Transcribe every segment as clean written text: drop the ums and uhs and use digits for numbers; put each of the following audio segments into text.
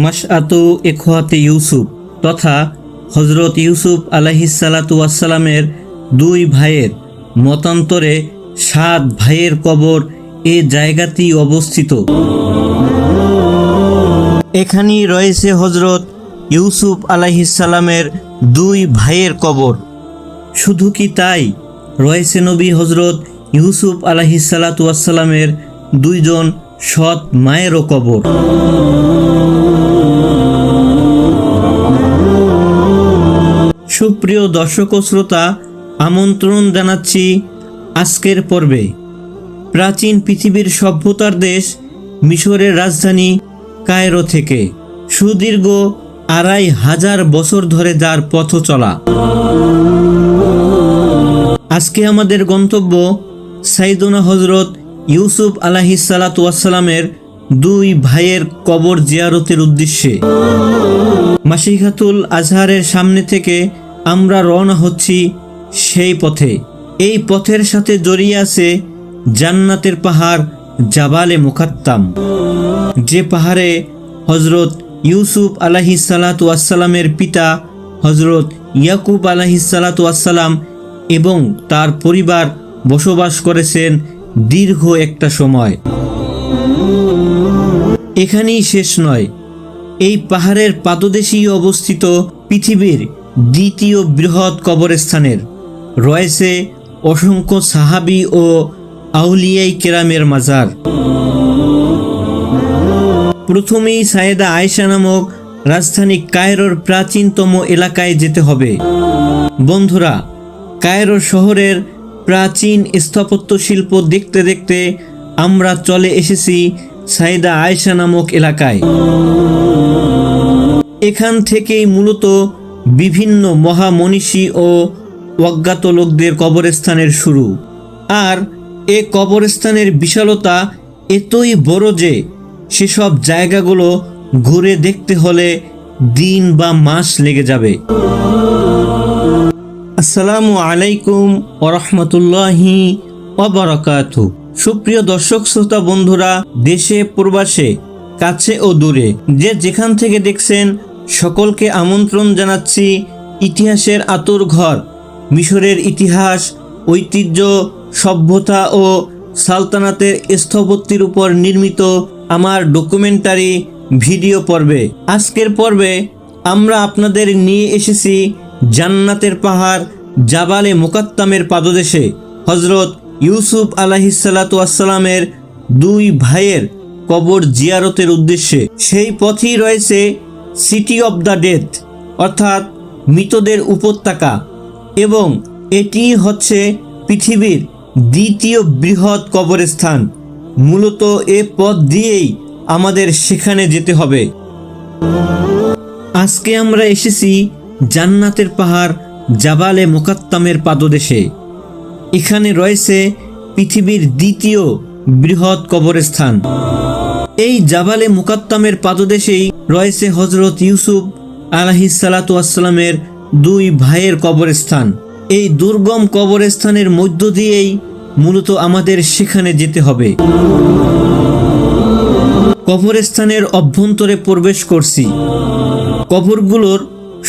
মাশআতু ইখওয়াতে ইউসুফ তথা হযরত ইউসুফ আলাইহিসসালাতু ওয়াসসালামের দুই ভাইয়ের মতান্তরে 7 ভাইয়ের কবর এ জায়গাতেই অবস্থিত। এখানেই রয়েছে হযরত ইউসুফ আলাইহিসসালামের দুই ভাইয়ের কবর। শুধু কি তাই, রয়েছে নবী হযরত ইউসুফ আলাইহিসসালাতু ওয়াসসালামের দুইজন সৎ মায়েরও কবর। সুপ্রিয় দর্শক ও শ্রোতা, আমন্ত্রণ জানাচ্ছি আজকের পর্বে প্রাচীন পৃথিবীর সভ্যতার দেশ মিশরের রাজধানী কায়রো থেকে সুদীর্ঘ 2500 বছর ধরে যার পথ চলা। আজকে আমাদের গন্তব্য সাইয়েদনা হযরত ইউসুফ আলাইহিসসালাতু ওয়াসসালামের দুই ভাইয়ের কবর জিয়ারতের উদ্দেশ্যে। মাশিকাতুল আজহারের সামনে থেকে আমরা রওনা হচ্ছি সেই পথে। এই পথের সাথে জড়িয়ে আছে জান্নাতের পাহাড় জাবালে মুকাত্তাম, যে পাহাড়ে হযরত ইউসুফ আলাইহিসসালাতু ওয়াসসালামের পিতা হযরত ইয়াকুব আলাইহিসসালাতু ওয়াসসালাম এবং তার পরিবার বসবাস করেছেন দীর্ঘ একটা সময়। এখানেই শেষ নয়, এই পাহাড়ের পাদদেশেই অবস্থিত পৃথিবীর দ্বিতীয় বৃহৎ কবরস্থানের রয়েছে অসংখ্য সাহাবী ও আউলিয়ায়ে কেরামের মাজার। প্রথমেই সাইয়েদা আয়েশা নামক রাজধানী কায়রোর প্রাচীনতম এলাকায় যেতে হবে। বন্ধুরা, কায়রো শহরের প্রাচীন স্থাপত্য শিল্প দেখতে দেখতে আমরা চলে এসেছি সাইয়েদা আয়েশা নামক এলাকায়। এখান থেকেই মূলত বিভিন্ন মহামনীষী ও অজ্ঞাত লোকদের কবরস্থানের শুরু। আর এ কবরস্থানের বিশালতা এতই বড় যে সেসব জায়গাগুলো ঘুরে দেখতে হলে দিন বা মাস লেগে যাবে। আসসালামু আলাইকুম ওয়া রাহমাতুল্লাহি ওয়া বারাকাতুহু। সুপ্রিয় দর্শক শ্রোতা বন্ধুরা, দেশে প্রবাসে কাছে ও দূরে যে যেখান থেকে দেখছেন সকলকে আমন্ত্রণ জানাচ্ছি ইতিহাসের আতুর ঘর মিশরের ইতিহাস, ঐতিহ্য, সভ্যতা ও সালতানাতের স্থপতির উপর নির্মিত আমার ডকুমেন্টারি ভিডিও পর্বে। আজকের পর্বে আমরা আপনাদের নিয়ে এসেছি জান্নাতের পাহাড় জাবালে মুকাত্তামের পাদদেশে হযরত ইউসুফ আলাইহিসসালাতু ওয়াসসালামের দুই ভাইয়ের কবর জিয়ারতের উদ্দেশ্যে। সেই পথেই রয়েছে সিটি অব দ্য ডেথ অর্থাৎ মৃতদের উপত্যকা, এবং এটি হচ্ছে পৃথিবীর দ্বিতীয় বৃহৎ কবরস্থান। মূলত এ পথ দিয়েই আমাদের সেখানে যেতে হবে। আজকে আমরা এসেছি জান্নাতের পাহাড় জাবালে মুকাত্তামের পাদদেশে। এখানে রয়েছে পৃথিবীর দ্বিতীয় বৃহৎ কবরস্থান। এই জাবালে মুকাত্তামের পাদদেশেই রয়েছে হযরত ইউসুফ আলাইহিসসালাতু ওয়াসসালামের দুই ভাইয়ের কবরস্থান। এই দুর্গম কবরস্থানের মধ্য দিয়েই মূলত আমাদের সেখানে যেতে হবে। কবরস্থানের অভ্যন্তরে প্রবেশ করছি। কবরগুলোর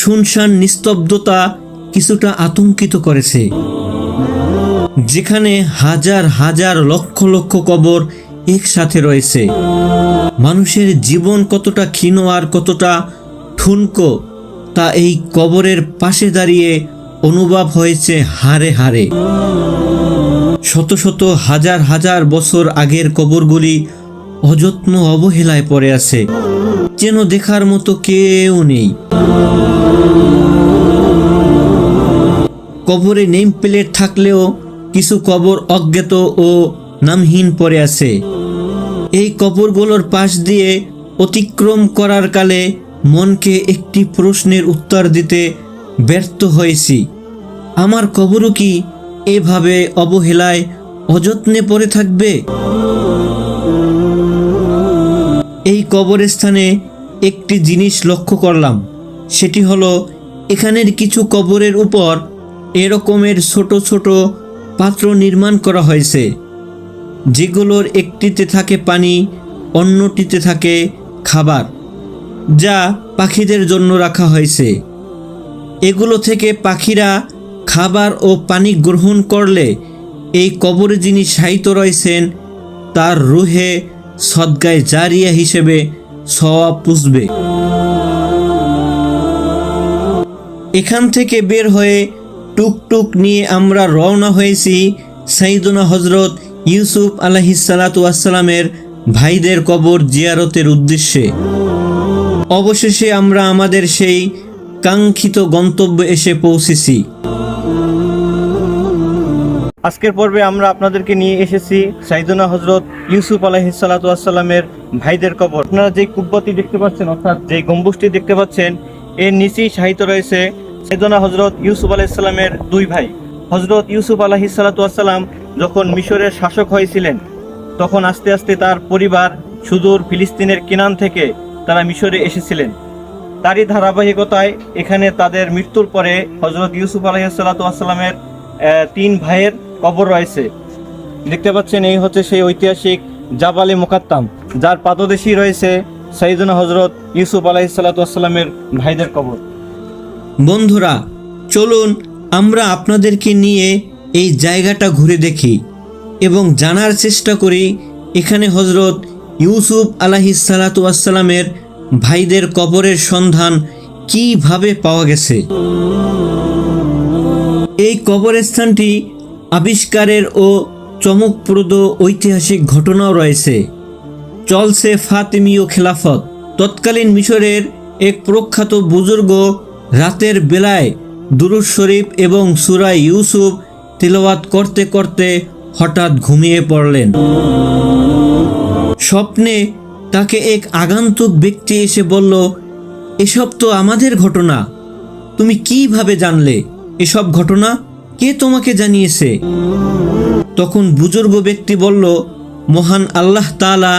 শুনশান নিস্তব্ধতা কিছুটা আতঙ্কিত করেছে, যেখানে হাজার হাজার লক্ষ লক্ষ কবর একসাথে রয়েছে। মানুষের জীবন কতটা ক্ষীণ আর কতটা ঠুনকো তা এই কবরের পাশে দাঁড়িয়ে অনুভব হয়েছে হাড়ে হাড়ে। শত শত হাজার হাজার বছর আগের কবরগুলি অযত্ন অবহেলায় পড়ে আছে, যেন দেখার মতো কেউ নেই। কবরে নেম প্লেট থাকলেও কিছু কবর অজ্ঞাত ও নামহীন পড়ে আছে। এই কবরগুলোর পাশ দিয়ে অতিক্রম করার কালে মনকে একটি প্রশ্নের উত্তর দিতে ব্যর্থ হয়েছি। আমার কবরও কি এভাবে অবহেলায় অযত্নে পড়ে থাকবে? এই কবরস্থানে একটি জিনিস লক্ষ্য করলাম, সেটি হলো এখানের কিছু কবরের উপর এরকমের ছোট ছোট পাত্র নির্মাণ করা হয়েছে, যেগুলোর একটিতে থাকে পানি, অন্যটিতে থাকে খাবার, যা পাখিদের জন্য রাখা হয়েছে। এগুলো থেকে পাখিরা খাবার ও পানি গ্রহণ করলে এই কবরে যিনি শায়িত রয়েছেন তার রুহে সদগায়ে জারিয়া হিসেবে সওয়াব পুষবে। এখান থেকে বের হয়ে টুকটুক নিয়ে আমরা রওনা হয়েছি সাইয়েদনা হযরত ইউসুফ আলাইহিসসালাতু ওয়াসসালামের ভাইদের কবর জিয়ারতের উদ্দেশ্যে। অবশেষে আমরা আমাদের সেই কাঙ্ক্ষিত গন্তব্যে এসে পৌঁছেছি। আজকের পর্বে আমরা আপনাদেরকে নিয়ে এসেছি সাইয়েদনা হযরত ইউসুফ আলাইহিসসালাতু ওয়াসসালামের ভাইদের কবর। আপনারা যে কুব্বতটি দেখতে পাচ্ছেন, অর্থাৎ যে গম্বুজটি দেখতে পাচ্ছেন, এর নিচেই শায়িত রয়েছে সাইয়েদনা হযরত ইউসুফ আলাইহিস সালামের দুই ভাই। হযরত ইউসুফ আলাইহিসসালাতু ওয়াসসালাম যখন মিশরের শাসক হয়েছিলেন, তখন আস্তে আস্তে তার পরিবার সুদূর ফিলিস্তিনের কেনান থেকে তারা মিশরে এসেছিলেন। তারই ধারাবাহিকতায় এখানে তাদের মৃত্যুর পরে হযরত ইউসুফ আলাইহিসসালাতু ওয়াসসালামের 3 ভাইয়ের কবর রয়েছে। দেখতে পাচ্ছেন, এই হচ্ছে সেই ঐতিহাসিক জাবালে মুকাত্তাম, যার পাদদেশেই রয়েছে সাইয়েদনা হযরত ইউসুফ আলাইহিসসালাতু ওয়াসসালামের ভাইদের কবর। বন্ধুরা, চলুন আমরা আপনাদেরকে নিয়ে এই জায়গাটা ঘুরে দেখি এবং জানার চেষ্টা করি এখানে হযরত ইউসুফ আলাইহিসসালাতু ওয়াসসালামের ভাইদের কবরের সন্ধান কিভাবে পাওয়া গেছে। এই কবরস্থানটি আবিষ্কারের ও চমকপ্রদ ঐতিহাসিক ঘটনাও রয়েছে। চলছে ফাতিমীয় খেলাফত। তৎকালীন মিশরের এক প্রখ্যাত বুজুর্গ রাতের বেলায় দুরূদ শরীফ এবং সূরা ইউসুফ তিলাওয়াত করতে করতে হঠাৎ ঘুমিয়ে পড়লেন। স্বপ্নে তাকে এক আগন্তুক ব্যক্তি এসে বলল, এসব তো আমাদের ঘটনা, তুমি কিভাবে জানলে এসব ঘটনা? কে তোমাকে জানিয়েছে? তখন বুজুর্গ ব্যক্তি বলল, মহান আল্লাহ তাআলা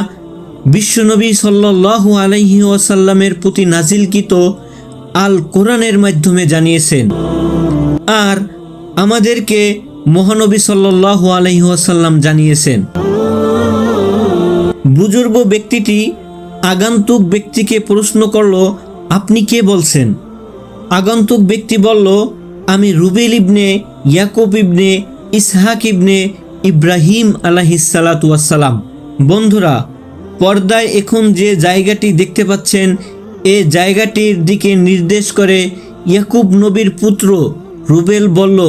বিশ্বনবী সাল্লাল্লাহু আলাইহি ওয়াসাল্লামের প্রতি নাজিলকৃত আল কোরআনের মাধ্যমে জানিয়েছেন, আর আমাদেরকে মহানবী সাল্লাল্লাহু আলাইহি ওয়াসাল্লাম জানিয়েছেন। বুজুর্গ ব্যক্তিটি আগন্তুক ব্যক্তিকে প্রশ্ন করল, আপনি কে বলছেন? আগন্তুক ব্যক্তি বলল, আমি রুবেল ইবনে ইয়াকুব ইবনে ইসহাক ইবনে ইব্রাহিম আলাইহিসসালাতু ওয়াসসালাম। বন্ধুরা, পর্দায় এখন যে জায়গাটি দেখতে পাচ্ছেন, এই জায়গাটির দিকে নির্দেশ করে ইয়াকুব নবীর পুত্র রুবেল বলল,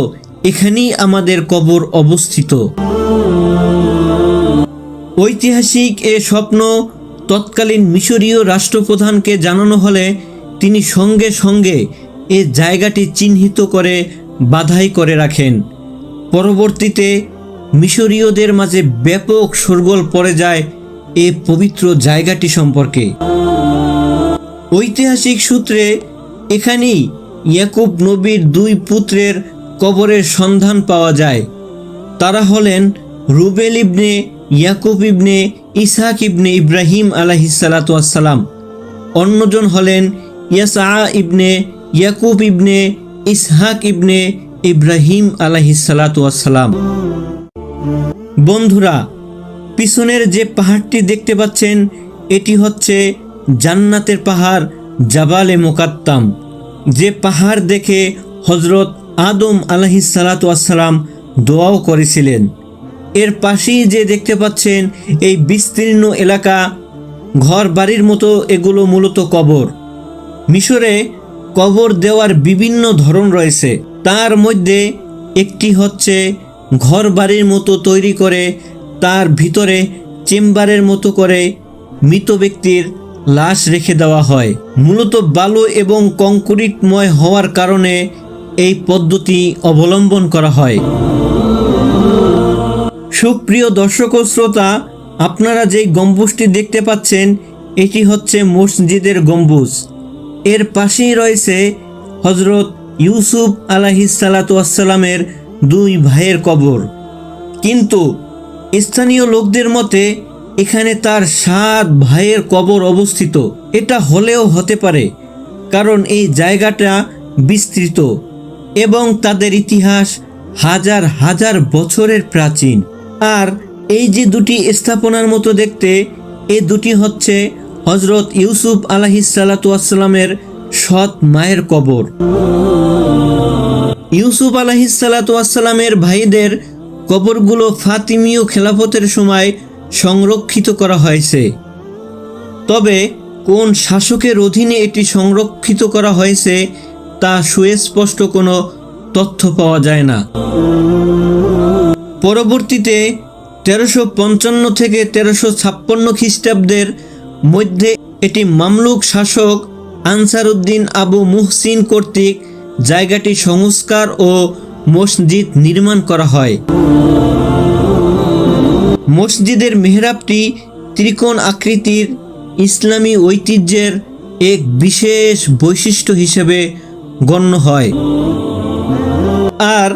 এখানেই আমাদের কবর অবস্থিত। ঐতিহাসিক এ স্বপ্ন তৎকালীন মিশরীয় রাষ্ট্রপ্রধানকে জানানো হলে তিনি সঙ্গে সঙ্গে এ জায়গাটি চিহ্নিত করে বাধাই করে রাখেন। পরবর্তীতে মিশরীয়দের মাঝে ব্যাপক শোরগোল পড়ে যায় এ পবিত্র জায়গাটি সম্পর্কে। ঐতিহাসিক সূত্রে এখানেই ইয়াকুব নবীর 2 পুত্রের কবরের সন্ধান পাওয়া যায়। তারা হলেন রুবেল ইবনে ইয়াকুব ইবনে ইসহাক ইবনে ইব্রাহিম আলাইহিসসালাতু ওয়াসসালাম। অন্যজন হলেন ইয়াসা ইবনে ইয়াকুব ইবনে ইসহাক ইবনে ইব্রাহিম আলাইহিসসালাতু ওয়াসসালাম। বন্ধুরা, পিছনের যে পাহাড়টি দেখতে পাচ্ছেন, এটি হচ্ছে জান্নাতের পাহাড় জাবালে মুকাত্তাম, যে পাহাড় দেখে হযরত আদম আলাইহিসসালাতু ওয়াসসালাম দোয়াও করেছিলেন। এর পাশেই যে দেখতে পাচ্ছেন এই বিস্তীর্ণ এলাকা, ঘর বাড়ির মতো, এগুলো মূলত কবর। মিশরে কবর দেওয়ার বিভিন্ন ধরন রয়েছে, তার মধ্যে একটি হচ্ছে ঘর বাড়ির মতো তৈরি করে তার ভিতরে চেম্বারের মতো করে মৃত ব্যক্তির লাশ রেখে দেওয়া হয়। মূলত বালু এবং কংক্রিটময় হওয়ার কারণে এই পদ্ধতি অবলম্বন করা হয়। সুপ্রিয় দর্শক ও শ্রোতা, আপনারা যেই গম্বুজটি দেখতে পাচ্ছেন, এটি হচ্ছে মসজিদের গম্বুজ। এর পাশেই রয়েছে হযরত ইউসুফ আলাইহিসসালাতু ওয়াসসালামের 2 ভাইয়ের কবর। কিন্তু স্থানীয় লোকদের মতে এখানে তার 7 ভাইয়ের কবর অবস্থিত। এটা হলেও হতে পারে, কারণ এই জায়গাটা বিস্তৃত এবং তাদের ইতিহাস হাজার হাজার বছরের প্রাচীন। আর এই যে 2টি স্থাপনার মতো দেখতে, এই দুটি হচ্ছে হজরত ইউসুফ আলাইহিসসালাতু ওয়াসসালামের সৎ মায়ের কবর। ইউসুফ আলাইহিসসালাতু ওয়াসসালামের ভাইদের কবরগুলো ফাতিমীয় খেলাফতের সময় সংরক্ষিত করা হয়েছে। তবে কোন শাসকের অধীনে এটি সংরক্ষিত করা হয়েছে তা সুস্পষ্ট কোনো তথ্য পাওয়া যায় না। পরবর্তীতে 1355 থেকে 1356 খ্রিস্টাব্দের মধ্যে এটি মামলুক শাসক আনসারউদ্দিন আবু মুহসিন কর্তৃক জায়গাটি সংস্কার ও মসজিদ নির্মাণ করা হয়। মসজিদের মেহরাবটি ত্রিকোণ আকৃতির, ইসলামী ঐতিহ্যের এক বিশেষ বৈশিষ্ট্য হিসেবে গণ্য হয়। আর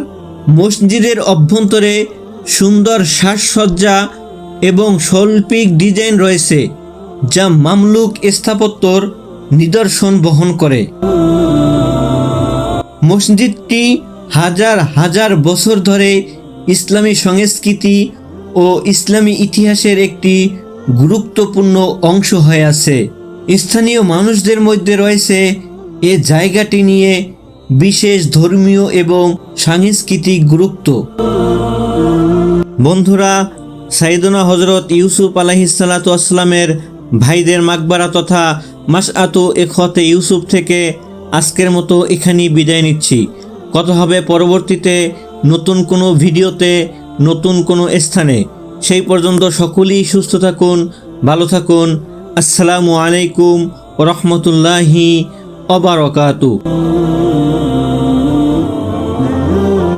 মসজিদের অভ্যন্তরে সুন্দর সাজসজ্জা এবং শৈল্পিক ডিজাইন রয়েছে, যা মামলুক স্থাপত্যর নিদর্শন বহন করে। মসজিদটি হাজার হাজার বছর ধরে ইসলামী সংস্কৃতি ও ইসলামী ইতিহাসের একটি গুরুত্বপূর্ণ অংশ হয়ে আছে। স্থানীয় মানুষদের মধ্যে রয়েছে এ জায়গাটি নিয়ে বিশেষ ধর্মীয় এবং সাংস্কৃতিক গুরুত্ব। বন্ধুরা, সাইয়েদনা হজরত ইউসুফ আলাইহিসসালাতু ওয়াসসালামের ভাইদের মাকবারা তথা মাসআতু ইখওয়াতে ইউসুফ থেকে আজকের মতো এখানেই বিদায় নিচ্ছি। কথা হবে পরবর্তীতে নতুন কোনো ভিডিওতে, নতুন কোনো স্থানে। সেই পর্যন্ত সকলেই সুস্থ থাকুন, ভালো থাকুন। আসসালামু আলাইকুম ওয়া রাহমাতুল্লাহি ওয়া বারাকাতুহু।